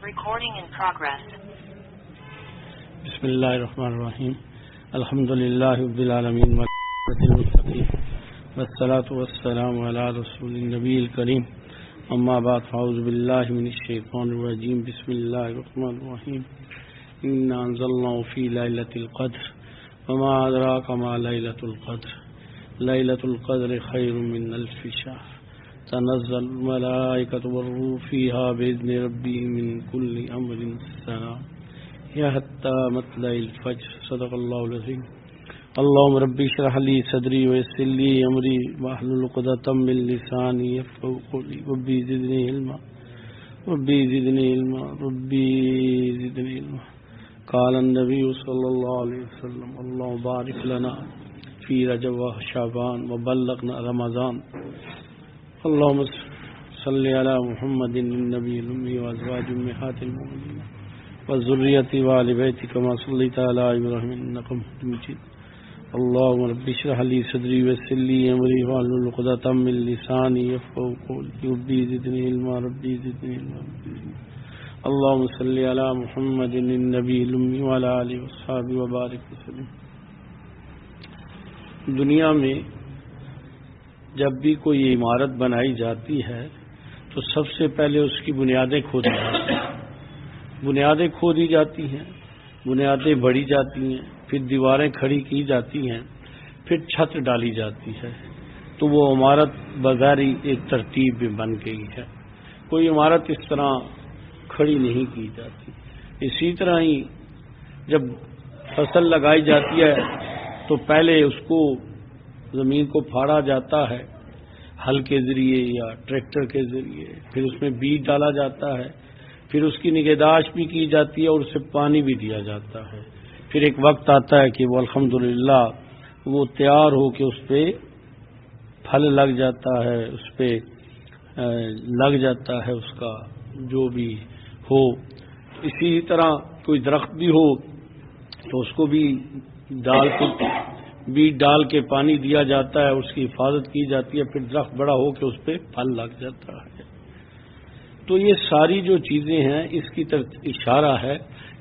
Recording in progress. بسم اللہ الرحمن الرحیم الحمد للہ رب العالمین والصلاة والسلام علی رسول النبی الکریم اما بعد فاعوذ باللہ من الشیطان الرجیم بسم اللہ الرحمن الرحیم انا انزلناه فی لیلۃ القدر وما ادراک ما لیلۃ القدر لیلۃ القدر خیر من الف شہر تنزل الملائکۃ والروح فیہا بإذن ربهم من کل امر سلام یا حتی مطلع الفجر صدق اللہ العظیم اللہم ربی اشرح لی صدری ویسر لی امری واحلل عقدۃ من لسانی یفقہوا قولی ربی زدنی علما ربی زدنی علما ربی زدنی علما قال النبی صلی اللہ علیہ وسلم اللہم بارک لنا فی رجب و شعبان وبلغنا رمضان اللہم صلی علی محمد النبی الامی وازواج امہات المؤمنین وذریتی وآل بیت کما صلیت علی ابراہیم انک حمید مجید اللہم رب اشرح لی صدری ویسر لی امری واحلل عقدۃ من لسانی یفقہوا قولی ربی زدنی علما ربی زدنی علما اللہم صلی علی محمد النبی الامی وعلی آلہ وصحبہ وبارک وسلم۔ دنیا میں جب بھی کوئی عمارت بنائی جاتی ہے تو سب سے پہلے اس کی بنیادیں کھودی جاتی ہیں، بنیادیں کھودی جاتی ہیں، بنیادیں بڑھی جاتی ہیں، پھر دیواریں کھڑی کی جاتی ہیں، پھر چھت ڈالی جاتی ہے، تو وہ عمارت بغیر ایک ترتیب میں بن گئی ہے۔ کوئی عمارت اس طرح کھڑی نہیں کی جاتی۔ اسی طرح ہی جب فصل لگائی جاتی ہے تو پہلے اس کو زمین کو پھاڑا جاتا ہے ہل کے ذریعے یا ٹریکٹر کے ذریعے، پھر اس میں بیج ڈالا جاتا ہے، پھر اس کی نگہداشت بھی کی جاتی ہے اور اسے پانی بھی دیا جاتا ہے۔ پھر ایک وقت آتا ہے کہ وہ الحمدللہ وہ تیار ہو کے اس پہ پھل لگ جاتا ہے، اس پہ لگ جاتا ہے اس کا جو بھی ہو۔ اسی طرح کوئی درخت بھی ہو تو اس کو بھی بیج ڈال کے پانی دیا جاتا ہے، اس کی حفاظت کی جاتی ہے، پھر درخت بڑا ہو کے اس پہ پھل لگ جاتا ہے۔ تو یہ ساری جو چیزیں ہیں اس کی طرف اشارہ ہے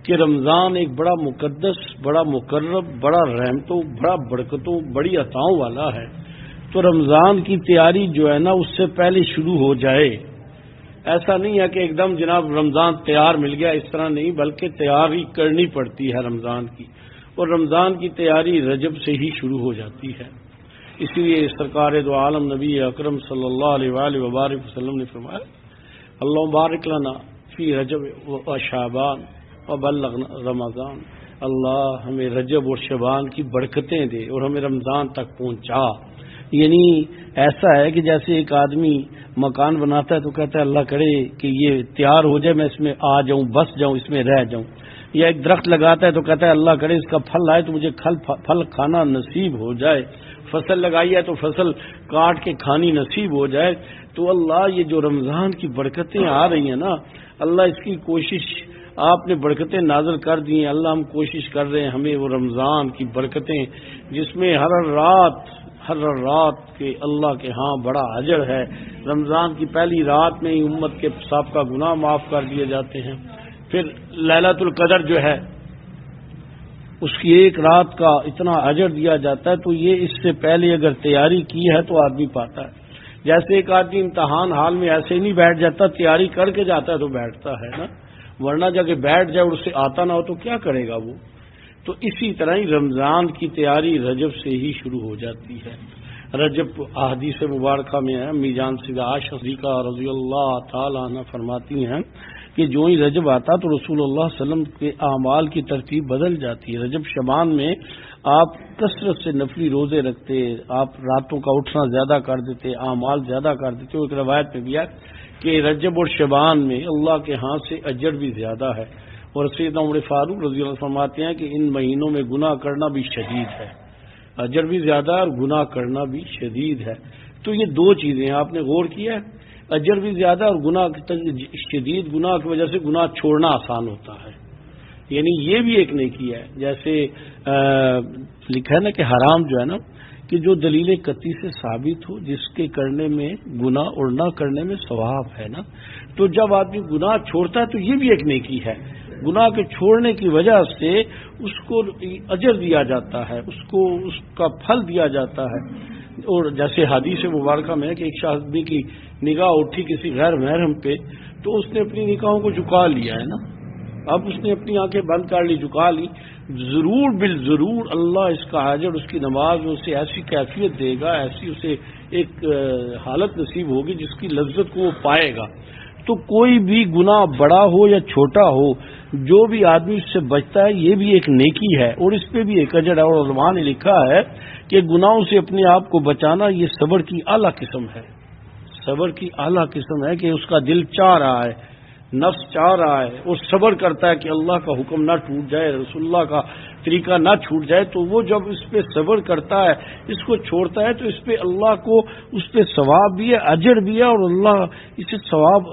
کہ رمضان ایک بڑا مقدس، بڑا مقرب، بڑا رحمتوں، بڑا برکتوں، بڑی عطاؤں والا ہے۔ تو رمضان کی تیاری جو ہے نا اس سے پہلے شروع ہو جائے۔ ایسا نہیں ہے کہ ایک دم جناب رمضان تیار مل گیا، اس طرح نہیں، بلکہ تیاری کرنی پڑتی ہے رمضان کی، اور رمضان کی تیاری رجب سے ہی شروع ہو جاتی ہے۔ اسی لیے سرکار دو عالم نبی اکرم صلی اللہ علیہ وآلہ وبارک وسلم نے فرمایا اللہم بارک لنا فی رجب و شعبان وبلغنا رمضان، اللہ ہمیں رجب اور شعبان کی برکتیں دے اور ہمیں رمضان تک پہنچا۔ یعنی ایسا ہے کہ جیسے ایک آدمی مکان بناتا ہے تو کہتا ہے اللہ کرے کہ یہ تیار ہو جائے، میں اس میں آ جاؤں، بس جاؤں، اس میں رہ جاؤں۔ یا ایک درخت لگاتا ہے تو کہتا ہے اللہ کرے اس کا پھل آئے تو مجھے پھل کھانا نصیب ہو جائے۔ فصل لگائی ہے تو فصل کاٹ کے کھانی نصیب ہو جائے۔ تو اللہ یہ جو رمضان کی برکتیں آ رہی ہیں نا، اللہ اس کی کوشش آپ نے برکتیں نازل کر دی ہیں۔ اللہ ہم کوشش کر رہے ہیں ہمیں وہ رمضان کی برکتیں جس میں ہر رات کے اللہ کے ہاں بڑا اجر ہے۔ رمضان کی پہلی رات میں ہی امت کے سابقہ گناہ معاف کر دیے جاتے ہیں۔ پھر لیلۃ القدر جو ہے اس کی ایک رات کا اتنا اجر دیا جاتا ہے۔ تو یہ اس سے پہلے اگر تیاری کی ہے تو آدمی پاتا ہے۔ جیسے ایک آدمی امتحان حال میں ایسے ہی نہیں بیٹھ جاتا، تیاری کر کے جاتا ہے تو بیٹھتا ہے نا، ورنہ جا کے بیٹھ جائے اور اسے آتا نہ ہو تو کیا کرے گا وہ۔ تو اسی طرح ہی رمضان کی تیاری رجب سے ہی شروع ہو جاتی ہے۔ رجب احادیث مبارکہ میں ہے، امی جان سیدہ عائشہ صدیقہ رضی اللہ تعالی عنہ فرماتی ہیں کہ جو ہی رجب آتا تو رسول اللہ صلی اللہ علیہ وسلم کے اعمال کی ترتیب بدل جاتی ہے۔ رجب شعبان میں آپ کثرت سے نفلی روزے رکھتے، آپ راتوں کا اٹھنا زیادہ کر دیتے، اعمال زیادہ کر دیتے۔ ایک روایت میں بھی ہے کہ رجب اور شعبان میں اللہ کے ہاں سے اجر بھی زیادہ ہے، اور سیدنا عمر فاروق رضی اللہ عنہ فرماتے ہیں کہ ان مہینوں میں گناہ کرنا بھی شدید ہے، اجر بھی زیادہ ہے اور گناہ کرنا بھی شدید ہے۔ تو یہ دو چیزیں آپ نے غور کیا ہے، اجر بھی زیادہ اور گناہ شدید، گناہ کی وجہ سے گناہ چھوڑنا آسان ہوتا ہے، یعنی یہ بھی ایک نیکی ہے۔ جیسے لکھا ہے نا کہ حرام جو ہے نا کہ جو دلیل قطعی سے ثابت ہو، جس کے کرنے میں گناہ اور نہ کرنے میں ثواب ہے نا. تو جب آدمی گناہ چھوڑتا ہے تو یہ بھی ایک نیکی ہے. گناہ کے چھوڑنے کی وجہ سے اس کو اجر دیا جاتا ہے، اس کو اس کا پھل دیا جاتا ہے. اور جیسے حدیث مبارکہ میں ہے کہ ایک آدمی کی نگاہ اٹھی کسی غیر محرم پہ تو اس نے اپنی نگاہوں کو جھکا لیا ہے نا. اب اس نے اپنی آنکھیں بند کر لی، جھکا لی، ضرور بالضرور اللہ اس کا اجر، اس کی نماز میں اسے ایسی کیفیت دے گا، ایسی اسے ایک حالت نصیب ہوگی جس کی لذت کو وہ پائے گا. تو کوئی بھی گناہ بڑا ہو یا چھوٹا ہو، جو بھی آدمی اس سے بچتا ہے یہ بھی ایک نیکی ہے اور اس پہ بھی ایک اجر ہے. اور علماء نے لکھا ہے کہ گناہوں سے اپنے آپ کو بچانا یہ صبر کی اعلیٰ قسم ہے. صبر کی اعلیٰ قسم ہے کہ اس کا دل چاہ رہا ہے، نفس چاہ رہا ہے اور صبر کرتا ہے کہ اللہ کا حکم نہ ٹوٹ جائے، رسول اللہ کا طریقہ نہ چھوٹ جائے. تو وہ جب اس پہ صبر کرتا ہے، اس کو چھوڑتا ہے، تو اس پہ اللہ کو اس پہ ثواب بھی ہے، اجر بھی ہے، اور اللہ اسے ثواب،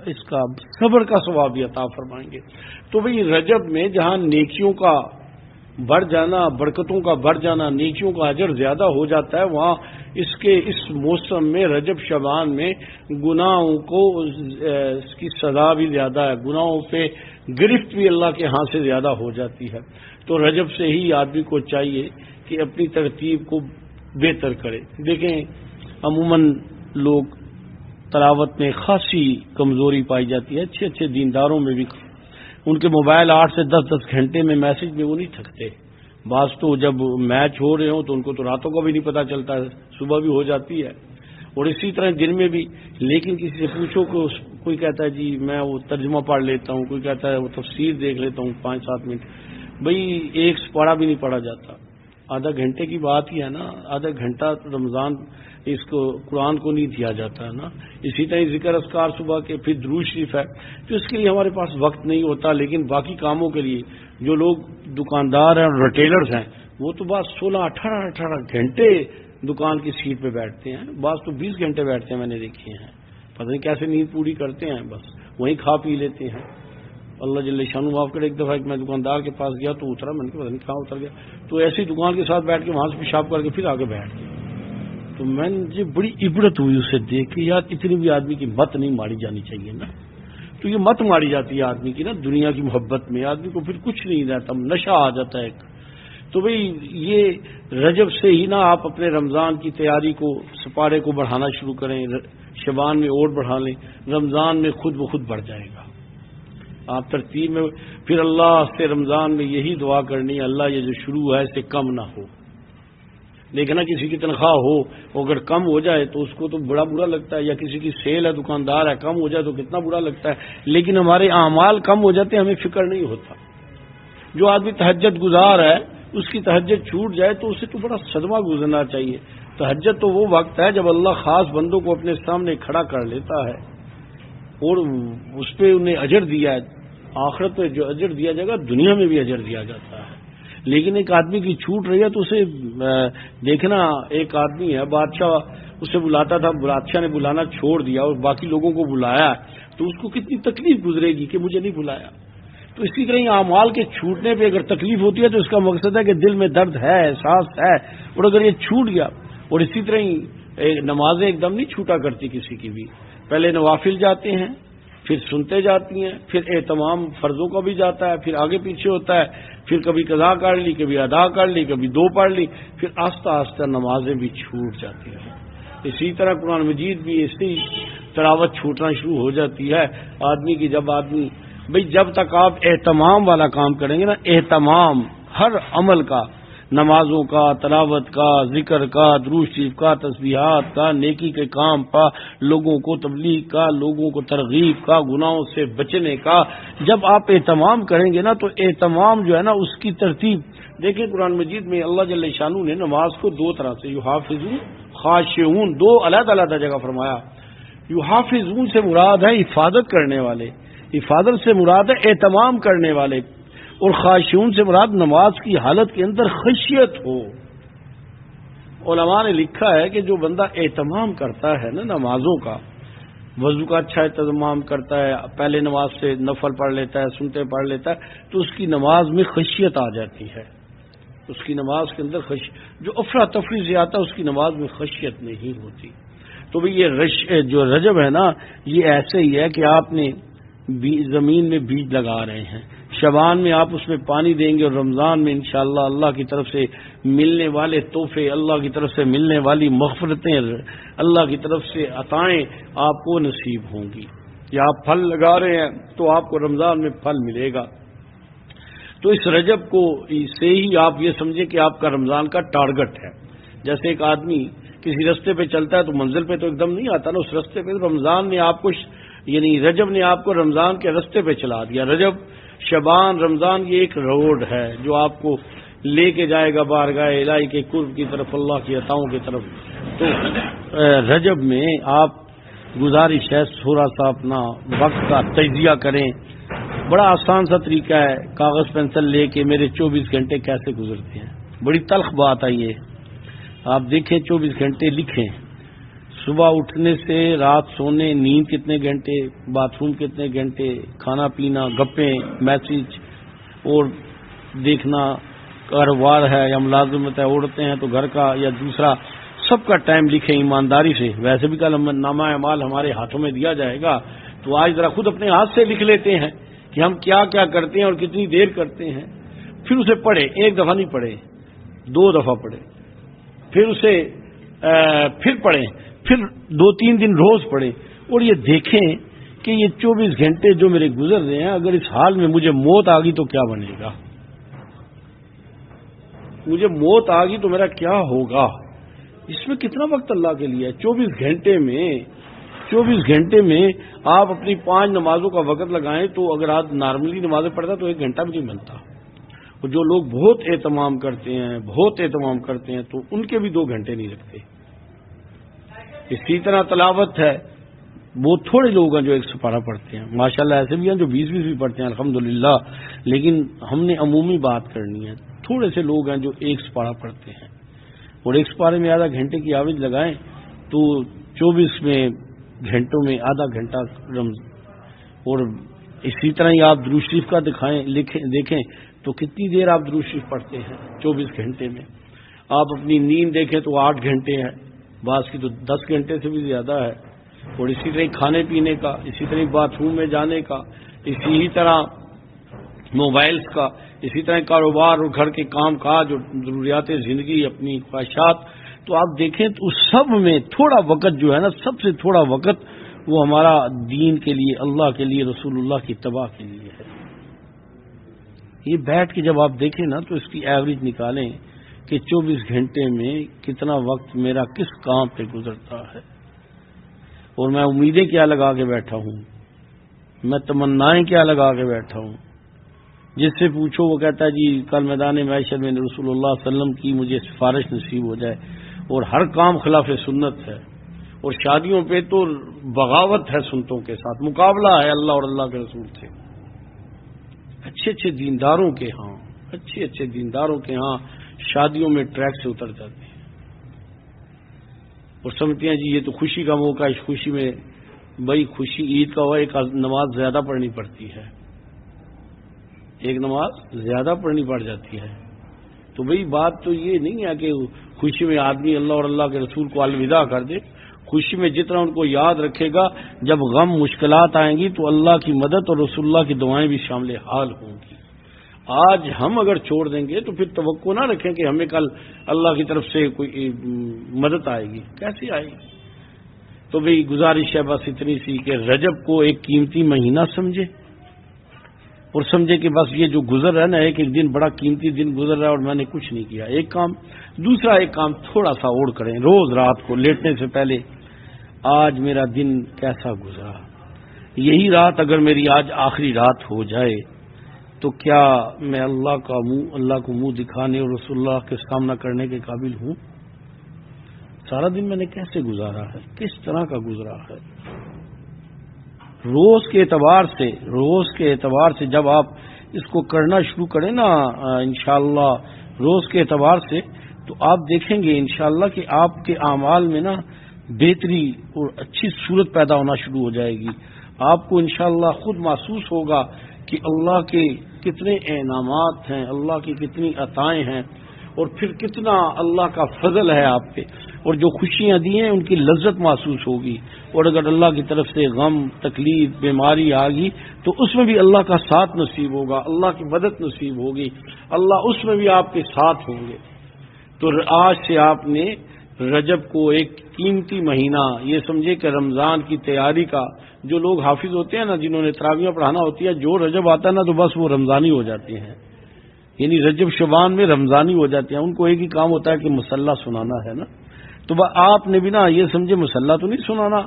اس کا صبر کا ثواب بھی عطا فرمائیں گے. تو بھئی رجب میں جہاں نیکیوں کا بڑھ جانا، برکتوں کا بڑھ جانا، نیکیوں کا اجر زیادہ ہو جاتا ہے، وہاں اس موسم میں رجب شعبان میں گناہوں کو اس کی سزا بھی زیادہ ہے، گناہوں پہ گرفت بھی اللہ کے ہاں سے زیادہ ہو جاتی ہے. تو رجب سے ہی آدمی کو چاہیے کہ اپنی ترتیب کو بہتر کرے. دیکھیں عموماً لوگ تلاوت میں خاصی کمزوری پائی جاتی ہے. اچھے اچھے دینداروں میں بھی ان کے موبائل 8 سے 10 گھنٹے میں میسج میں وہ نہیں تھکتے. بعض تو جب میچ ہو رہے ہوں تو ان کو تو راتوں کا بھی نہیں پتہ چلتا ہے، صبح بھی ہو جاتی ہے، اور اسی طرح دن میں بھی. لیکن کسی سے پوچھو کہ کوئی کہتا ہے جی میں وہ ترجمہ پڑھ لیتا ہوں، کوئی کہتا ہے وہ تفسیر دیکھ لیتا ہوں 5-7 منٹ. بھئی ایک پڑھا بھی نہیں پڑھا جاتا. آدھا گھنٹے کی بات ہی ہے نا، آدھا گھنٹہ رمضان اس کو قرآن کو نہیں دیا جاتا ہے نا. اسی طرح ذکر اذکار صبح کے، پھر درود شریف ہے. تو اس کے لیے ہمارے پاس وقت نہیں ہوتا. لیکن باقی کاموں کے لیے جو لوگ دکاندار ہیں اور ریٹیلرز ہیں وہ تو بعض 16-18 گھنٹے دکان کی سیٹ پہ بیٹھتے ہیں، بعض تو 20 گھنٹے بیٹھتے ہیں، میں نے دیکھے ہیں. پتہ نہیں کیسے نیند پوری کرتے ہیں، بس وہیں کھا پی لیتے ہیں. اللہ جل شانہ معاف کرے. ایک دفعہ میں دکاندار کے پاس گیا تو اترا، میں نے کہا پتہ نہیں کہاں اتر گیا، تو ایسی دکان کے ساتھ بیٹھ کے وہاں سے پیشاب کر کے پھر آگے بیٹھ گیا. تو میں نے بڑی عبرت ہوئی اسے دیکھ کے، یار اتنی بھی آدمی کی مت نہیں ماری جانی چاہیے نا. تو یہ مت ماری جاتی ہے آدمی کی نا دنیا کی محبت میں، آدمی کو پھر کچھ نہیں رہتا، نشہ آ جاتا ہے ایک. تو بھئی یہ رجب سے ہی نا آپ اپنے رمضان کی تیاری کو، سپارے کو بڑھانا شروع کریں. شعبان میں اور بڑھا لیں، رمضان میں خود بخود بڑھ جائے گا. آپ ترتیب میں پھر اللہ سے رمضان میں یہی دعا کرنی ہے، اللہ یہ جو شروع ہے اس سے کم نہ ہو. دیکھنا کسی کی تنخواہ ہو اگر کم ہو جائے تو اس کو تو بڑا برا لگتا ہے، یا کسی کی سیل ہے، دکاندار ہے، کم ہو جائے تو کتنا برا لگتا ہے. لیکن ہمارے اعمال کم ہو جاتے ہیں، ہمیں فکر نہیں ہوتا. جو آدمی تہجد گزار ہے اس کی تہجد چھوٹ جائے تو اسے تو بڑا صدمہ گزرنا چاہیے. تہجد تو وہ وقت ہے جب اللہ خاص بندوں کو اپنے سامنے کھڑا کر لیتا ہے اور اس پہ انہیں اجر دیا ہے. آخرت میں جو اجر دیا جائے گا دنیا میں بھی اجر دیا جاتا ہے. لیکن ایک آدمی کی چھوٹ رہی ہے تو اسے دیکھنا. ایک آدمی ہے، بادشاہ اسے بلاتا تھا، بادشاہ نے بلانا چھوڑ دیا اور باقی لوگوں کو بلایا، تو اس کو کتنی تکلیف گزرے گی کہ مجھے نہیں بلایا. تو اسی طرح اعمال کے چھوٹنے پہ اگر تکلیف ہوتی ہے تو اس کا مقصد ہے کہ دل میں درد ہے، احساس ہے، اور اگر یہ چھوٹ گیا. اور اسی طرح نمازیں ایک دم نہیں چھوٹا کرتی کسی کی بھی. پہلے نوافل جاتے ہیں، پھر سنتے جاتی ہیں، پھر اہتمام فرضوں کا بھی جاتا ہے، پھر آگے پیچھے ہوتا ہے، پھر کبھی قضا کر لی، کبھی ادا کر لی، کبھی 2 پڑھ لی، پھر آہستہ آہستہ نمازیں بھی چھوٹ جاتی ہیں. اسی طرح قرآن مجید بھی اسی تلاوت چھوٹنا شروع ہو جاتی ہے آدمی کی. جب تک آپ اہتمام والا کام کریں گے نا، اہتمام ہر عمل کا، نمازوں کا، تلاوت کا، ذکر کا، درود شریف کا، تسبیحات کا، نیکی کے کام کا، لوگوں کو تبلیغ کا، لوگوں کو ترغیب کا، گناہوں سے بچنے کا، جب آپ اہتمام کریں گے نا تو اہتمام جو ہے نا اس کی ترتیب دیکھیں. قرآن مجید میں اللہ جل شانہ نے نماز کو 2 طرح سے، یحافظون، خاشعون، 2 علیحدہ علیحدہ جگہ فرمایا. یحافظون سے مراد ہے حفاظت کرنے والے، حفاظت سے مراد ہے اہتمام کرنے والے، اور خاشعون سے مراد نماز کی حالت کے اندر خشیت ہو. علماء نے لکھا ہے کہ جو بندہ اہتمام کرتا ہے نا نمازوں کا، وضو کا اچھا اہتمام کرتا ہے، پہلے نماز سے نفل پڑھ لیتا ہے، سنتے پڑھ لیتا ہے، تو اس کی نماز میں خشیت آ جاتی ہے. اس کی نماز کے اندر جو افراتفری سے آتا ہے اس کی نماز میں خشیت نہیں ہوتی. تو بھئی یہ جو رجب ہے نا یہ ایسے ہی ہے کہ آپ نے زمین میں بیج لگا رہے ہیں. شعبان میں آپ اس میں پانی دیں گے اور رمضان میں انشاءاللہ اللہ کی طرف سے ملنے والے تحفے، اللہ کی طرف سے ملنے والی مغفرتیں، اللہ کی طرف سے عطائیں آپ کو نصیب ہوں گی. یا آپ پھل لگا رہے ہیں تو آپ کو رمضان میں پھل ملے گا. تو اس رجب کو سے ہی آپ یہ سمجھیں کہ آپ کا رمضان کا ٹارگٹ ہے. جیسے ایک آدمی کسی رستے پہ چلتا ہے تو منزل پہ تو ایک دم نہیں آتا نا، اس رستے پہ رمضان نے آپ کو یعنی رجب نے آپ کو رمضان کے رستے پہ چلا دیا. رجب، شعبان، رمضان یہ ایک روڈ ہے جو آپ کو لے کے جائے گا بارگاہ الہی کے قرب کی طرف، اللہ کی عطاؤں کی طرف. تو رجب میں آپ گزارش ہے تھوڑا سا اپنا وقت کا تجزیہ کریں. بڑا آسان سا طریقہ ہے، کاغذ پینسل لے کے میرے 24 گھنٹے کیسے گزرتے ہیں. بڑی تلخ بات ہے یہ. آپ دیکھیں 24 گھنٹے لکھیں، صبح اٹھنے سے رات سونے، نیند کتنے گھنٹے، باتھ روم کتنے گھنٹے، کھانا پینا، گپیں، میسج اور دیکھنا، کاروبار ہے یا ملازمت ہے، اڑتے ہیں تو گھر کا یا دوسرا، سب کا ٹائم لکھیں ایمانداری سے. ویسے بھی کل نامہ اعمال ہمارے ہاتھوں میں دیا جائے گا تو آج ذرا خود اپنے ہاتھ سے لکھ لیتے ہیں کہ ہم کیا کیا کرتے ہیں اور کتنی دیر کرتے ہیں. پھر اسے پڑھیں، ایک دفعہ نہیں پڑھیں، 2 دفعہ پڑھیں، پھر اسے پھر پڑھیں، پھر 2-3 دن روز پڑھیں اور یہ دیکھیں کہ یہ 24 گھنٹے جو میرے گزر رہے ہیں اگر اس حال میں مجھے موت آ گئی تو کیا بنے گا. مجھے موت آ گئی تو میرا کیا ہوگا. اس میں کتنا وقت اللہ کے لیے ہے. 24 گھنٹے میں آپ اپنی 5 نمازوں کا وقت لگائیں تو اگر آپ نارملی نمازیں پڑھتا تو 1 گھنٹہ بھی نہیں ملتا. اور جو لوگ بہت اہتمام کرتے ہیں تو ان کے بھی 2 گھنٹے نہیں لگتے. اسی طرح تلاوت ہے، بہت تھوڑے لوگ ہیں جو 1 سپارہ پڑھتے ہیں. ماشاءاللہ ایسے بھی ہیں جو 20 بھی پڑھتے ہیں الحمدللہ، لیکن ہم نے عمومی بات کرنی ہے. تھوڑے سے لوگ ہیں جو 1 سپارہ پڑھتے ہیں اور 1 سپارے میں آدھا گھنٹے کی آویز لگائیں تو 24 گھنٹوں میں آدھا گھنٹہ اور اسی طرح ہی آپ درود شریف کا دیکھیں تو کتنی دیر آپ درود شریف پڑھتے ہیں 24 گھنٹے میں. آپ اپنی نیند دیکھیں تو 8 گھنٹے ہے، بعض کی تو 10 گھنٹے سے بھی زیادہ ہے. اور اسی طرح کھانے پینے کا، اسی طرح باتھ روم میں جانے کا، اسی طرح موبائلز کا، اسی طرح کاروبار اور گھر کے کام کاج اور ضروریات زندگی، اپنی خواہشات. تو آپ دیکھیں تو سب میں تھوڑا وقت جو ہے نا، سب سے تھوڑا وقت وہ ہمارا دین کے لیے، اللہ کے لیے، رسول اللہ کی اتباع کے لیے ہے. یہ بیٹھ کے جب آپ دیکھیں نا تو اس کی ایوریج نکالیں کہ 24 گھنٹے میں کتنا وقت میرا کس کام پہ گزرتا ہے اور میں امیدیں کیا لگا کے بیٹھا ہوں، میں تمنائیں کیا لگا کے بیٹھا ہوں. جس سے پوچھو وہ کہتا ہے جی کل میدان معاشر میں رسول اللہ صلی اللہ علیہ وسلم کی مجھے سفارش نصیب ہو جائے. اور ہر کام خلاف سنت ہے. اور شادیوں پہ تو بغاوت ہے سنتوں کے ساتھ، مقابلہ ہے اللہ اور اللہ کے رسول سے. اچھے دینداروں کے ہاں شادیوں میں ٹریک سے اتر جاتے ہیں اور سمجھتے ہیں جی یہ تو خوشی کا موقع ہے، اس خوشی میں بھائی خوشی عید کا ہوا ایک نماز زیادہ پڑھنی پڑتی ہے، ایک نماز زیادہ پڑھنی پڑ جاتی ہے. تو بھئی بات تو یہ نہیں ہے کہ خوشی میں آدمی اللہ اور اللہ کے رسول کو الوداع کر دے. خوشی میں جتنا ان کو یاد رکھے گا، جب غم مشکلات آئیں گی تو اللہ کی مدد اور رسول اللہ کی دعائیں بھی شامل حال ہوں گی. آج ہم اگر چھوڑ دیں گے تو پھر توقع نہ رکھیں کہ ہمیں کل اللہ کی طرف سے کوئی مدد آئے گی. کیسے آئے گی؟ تو بھئی گزارش ہے بس اتنی سی کہ رجب کو ایک قیمتی مہینہ سمجھے اور سمجھے کہ بس یہ جو گزر رہا ہے نا، ایک دن بڑا قیمتی دن گزر رہا ہے اور میں نے کچھ نہیں کیا. ایک کام، دوسرا ایک کام تھوڑا سا اور کریں. روز رات کو لیٹنے سے پہلے آج میرا دن کیسا گزرا. یہی رات اگر میری آج آخری رات ہو جائے تو کیا میں اللہ کو منہ دکھانے اور رسول اللہ کے سامنا کرنے کے قابل ہوں؟ سارا دن میں نے کیسے گزارا ہے، کس طرح کا گزرا ہے. روز کے اعتبار سے جب آپ اس کو کرنا شروع کریں نا انشاءاللہ روز کے اعتبار سے، تو آپ دیکھیں گے انشاءاللہ کہ آپ کے اعمال میں نا بہتری اور اچھی صورت پیدا ہونا شروع ہو جائے گی. آپ کو انشاءاللہ خود محسوس ہوگا کہ اللہ کے کتنے انعامات ہیں، اللہ کی کتنی عطائیں ہیں. اور پھر کتنا اللہ کا فضل ہے آپ پہ، اور جو خوشیاں دی ہیں ان کی لذت محسوس ہوگی، اور اگر اللہ کی طرف سے غم، تکلیف، بیماری آ گئی تو اس میں بھی اللہ کا ساتھ نصیب ہوگا، اللہ کی مدد نصیب ہوگی، اللہ اس میں بھی آپ کے ساتھ ہوں گے۔ تو آج سے آپ نے رجب کو ایک قیمتی مہینہ یہ سمجھے کہ رمضان کی تیاری کا، جو لوگ حافظ ہوتے ہیں نا، جنہوں نے تراویح پڑھانا ہوتی ہے، جو رجب آتا ہے نا تو بس وہ رمضانی ہو جاتے ہیں، یعنی رجب شعبان میں رمضانی ہو جاتے ہیں، ان کو ایک ہی کام ہوتا ہے کہ مصلح سنانا ہے نا، تو آپ نے بھی نا یہ سمجھے مصلح تو نہیں سنانا،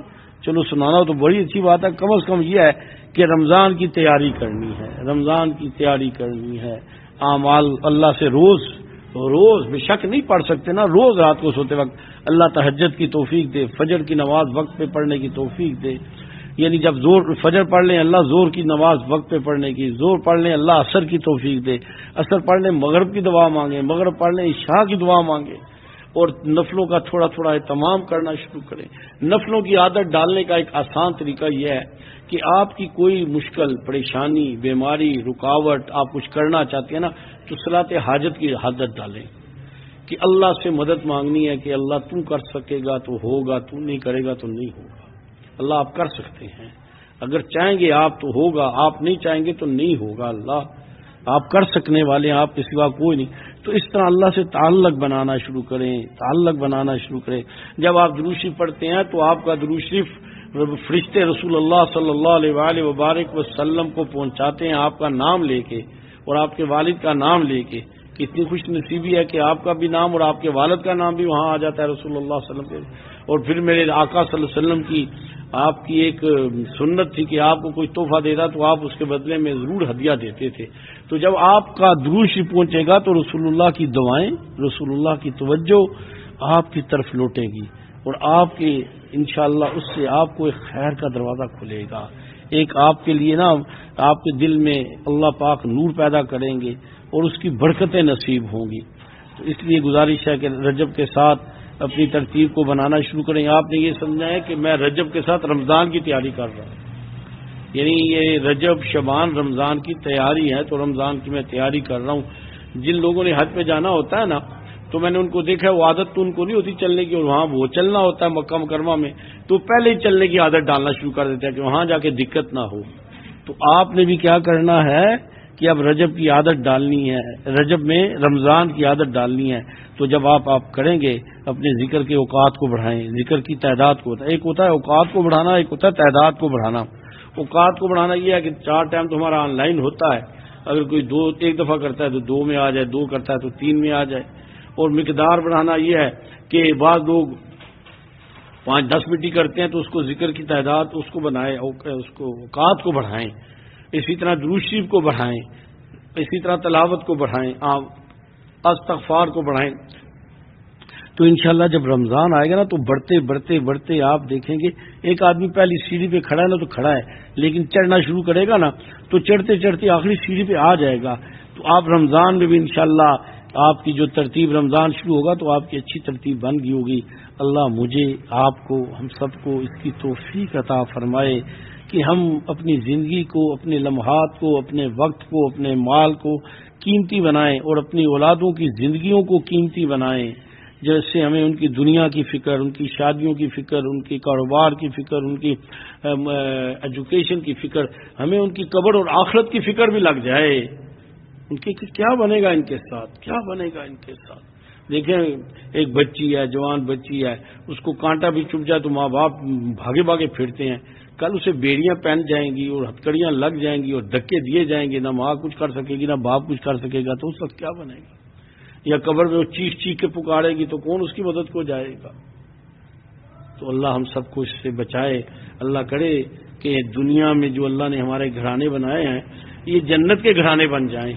چلو سنانا تو بڑی اچھی بات ہے، کم از کم یہ ہے کہ رمضان کی تیاری کرنی ہے، رمضان کی تیاری کرنی ہے، اعمال اللہ سے روز بے شک نہیں پڑھ سکتے نا، روز رات کو سوتے وقت اللہ تہجد کی توفیق دے، فجر کی نماز وقت پہ پڑھنے کی توفیق دے، یعنی جب فجر پڑھ لیں اللہ زور کی نماز وقت پہ پڑھنے کی، زور پڑھ لیں اللہ عصر کی توفیق دے، عصر پڑھ لیں مغرب کی دعا مانگیں، مغرب پڑھ لیں عشاء کی دعا مانگیں، اور نفلوں کا تھوڑا تھوڑا اہتمام کرنا شروع کریں۔ نفلوں کی عادت ڈالنے کا ایک آسان طریقہ یہ ہے کہ آپ کی کوئی مشکل، پریشانی، بیماری، رکاوٹ، آپ کچھ کرنا چاہتے ہیں نا تو صلاۃ حاجت کی عادت ڈالیں کہ اللہ سے مدد مانگنی ہے کہ اللہ تو کر سکے گا تو ہوگا، تو نہیں کرے گا تو نہیں ہوگا۔ اللہ آپ کر سکتے ہیں، اگر چاہیں گے آپ تو ہوگا، آپ نہیں چاہیں گے تو نہیں ہوگا، اللہ آپ کر سکنے والے ہیں، آپ کے سوا کوئی نہیں۔ تو اس طرح اللہ سے تعلق بنانا شروع کریں، جب آپ درود شریف پڑھتے ہیں تو آپ کا درود شریف فرشتے رسول اللہ صلی اللہ علیہ وآلہ وبارک وسلم کو پہنچاتے ہیں آپ کا نام لے کے اور آپ کے والد کا نام لے کے۔ کتنی خوش نصیبی ہے کہ آپ کا بھی نام اور آپ کے والد کا نام بھی وہاں آ جاتا ہے رسول اللہ صلی اللہ علیہ وسلم کے۔ اور پھر میرے آقا صلی اللہ علیہ وسلم کی آپ کی ایک سنت تھی کہ آپ کو کوئی تحفہ دیتا تو آپ اس کے بدلے میں ضرور ہدیہ دیتے تھے۔ تو جب آپ کا درود شریف پہنچے گا تو رسول اللہ کی دعائیں، رسول اللہ کی توجہ آپ کی طرف لوٹے گی اور آپ کے انشاءاللہ اس سے آپ کو ایک خیر کا دروازہ کھلے گا، ایک آپ کے لیے نا آپ کے دل میں اللہ پاک نور پیدا کریں گے اور اس کی برکتیں نصیب ہوں گی۔ تو اس لیے گزارش ہے کہ رجب کے ساتھ اپنی ترتیب کو بنانا شروع کریں۔ آپ نے یہ سمجھا ہے کہ میں رجب کے ساتھ رمضان کی تیاری کر رہا ہوں، یعنی یہ رجب شعبان رمضان کی تیاری ہے، تو رمضان کی میں تیاری کر رہا ہوں۔ جن لوگوں نے حج پہ جانا ہوتا ہے نا تو میں نے ان کو دیکھا وہ عادت تو ان کو نہیں ہوتی چلنے کی، اور وہاں وہ چلنا ہوتا ہے مکہ مکرمہ میں تو پہلے ہی چلنے کی عادت ڈالنا شروع کر دیتے ہیں کہ وہاں جا کے دقت نہ ہو۔ تو آپ نے بھی کیا کرنا ہے کہ اب رجب کی عادت ڈالنی ہے، رجب میں رمضان کی عادت ڈالنی ہے۔ تو جب آپ کریں گے اپنے ذکر کے اوقات کو بڑھائیں، ذکر کی تعداد کو، ایک ہوتا ہے اوقات کو بڑھانا، ایک ہوتا ہے تعداد کو بڑھانا۔ اوقات کو بڑھانا یہ ہے کہ 4 ٹائم تو ہمارا آن لائن ہوتا ہے، اگر کوئی ایک دفعہ کرتا ہے تو 2 میں آ جائے، 2 کرتا ہے تو 3 میں آ جائے۔ اور مقدار بڑھانا یہ ہے کہ بعض لوگ 5-10 منٹ کرتے ہیں تو اس کو ذکر کی تعداد اس کو بنائیں، اس کو اوقات کو بڑھائیں، اسی طرح درود شریف کو بڑھائیں، اسی طرح تلاوت کو بڑھائیں، استغفار کو بڑھائیں۔ تو انشاءاللہ جب رمضان آئے گا نا تو بڑھتے آپ دیکھیں گے ایک آدمی پہلی سیڑھی پہ کھڑا ہے نا تو کھڑا ہے، لیکن چڑھنا شروع کرے گا نا تو چڑھتے آخری سیڑھی پہ آ جائے گا۔ تو آپ رمضان میں بھی انشاءاللہ آپ کی جو ترتیب رمضان شروع ہوگا تو آپ کی اچھی ترتیب بن گئی ہوگی۔ اللہ مجھے، آپ کو، ہم سب کو اس کی توفیق عطا فرمائے کہ ہم اپنی زندگی کو، اپنے لمحات کو، اپنے وقت کو، اپنے مال کو قیمتی بنائیں اور اپنی اولادوں کی زندگیوں کو قیمتی بنائیں، جیسے ہمیں ان کی دنیا کی فکر، ان کی شادیوں کی فکر، ان کے کاروبار کی فکر، ان کی ایجوکیشن کی فکر، ہمیں ان کی قبر اور آخرت کی فکر بھی لگ جائے۔ ان کے کیا بنے گا ان کے ساتھ، کیا بنے گا ان کے ساتھ۔ دیکھیں ایک بچی ہے، جوان بچی ہے، اس کو کانٹا بھی چبھ جائے تو ماں باپ بھاگے پھرتے ہیں، کل اسے بیڑیاں پہن جائیں گی اور ہتکڑیاں لگ جائیں گی اور دھکے دیے جائیں گے، نہ ماں کچھ کر سکے گی نہ باپ کچھ کر سکے گا، تو اس وقت کیا بنے گا؟ یا قبر میں وہ چیخ کے پکارے گی تو کون اس کی مدد کو جائے گا؟ تو اللہ ہم سب کو اس سے بچائے۔ اللہ کرے کہ دنیا میں جو اللہ نے ہمارے گھرانے بنائے ہیں یہ جنت کے گھرانے بن جائیں،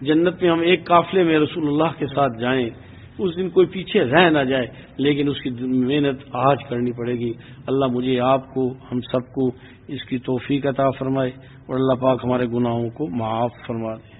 جنت میں ہم ایک قافلے میں رسول اللہ کے ساتھ جائیں، اس دن کوئی پیچھے رہ نہ جائے، لیکن اس کی محنت آج کرنی پڑے گی۔ اللہ مجھے، آپ کو، ہم سب کو اس کی توفیق عطا فرمائے اور اللہ پاک ہمارے گناہوں کو معاف فرما دے۔